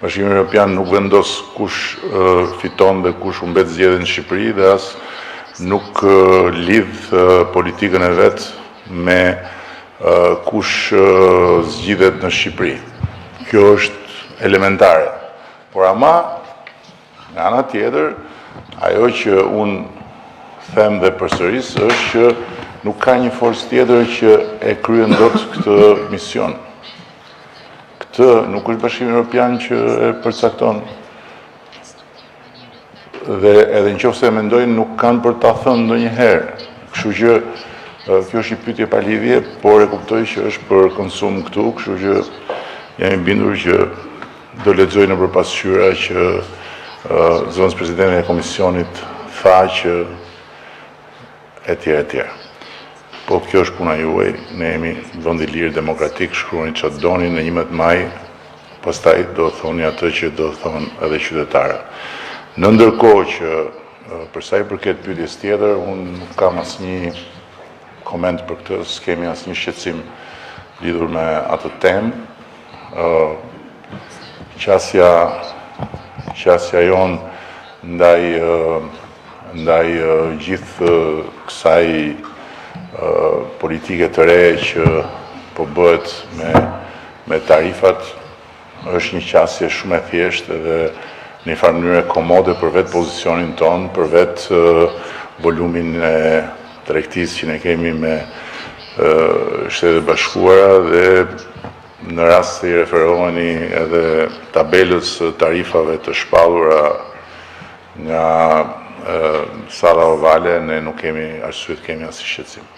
Bashkimi Evropian nuk vendos kush fiton dhe kush humbet zgjedhjen në Shqipëri dhe as nuk lidh politikën e vet me kush zgjidhet në Shqipëri. Kjo është elementare. Por ama, nga ana tjetër, ajo që unë them dhe përsëris është që nuk ka një forcë tjetër që e kryen dot këtë mision. Këtë nuk është Bashkimi Evropian që e përcakton. Dhe edhe nëse e mendojnë nuk kanë për ta thënë ndonjëherë. Kështu që kjo është një pyetje pa lidhje, por e kuptoj që është për konsum këtu, kështu që jam i bindur që do lexoj nëpër pasqyra që zëvendës presidenti e komisionit tha që etj. Po kjo është puna juaj, ne jemi vend i lirë demokratik, shkruani çfarë doni në 11 maj, pastaj do thoni atë që do thonë edhe qytetarët. Në ndërkohë që për sa i përket pyetjes tjetër, unë nuk kam asnjë koment për këtë, s'kemi asnjë shqetësim lidhur me atë temë. Qasja jonë ndaj gjithë kësaj politike të re që po bëhet me tarifat është një qasje shumë e thjeshtë dhe në një farë mënyrë komode për vetë pozicionin tonë, për vetë volumin e tregtisë që ne kemi me Shtetet e Bashkuara dhe në rast se i referoheni edhe tabelës tarifave të shpallura nga sala ovale, ne nuk kemi arsye të kemi asnjë shqetësim.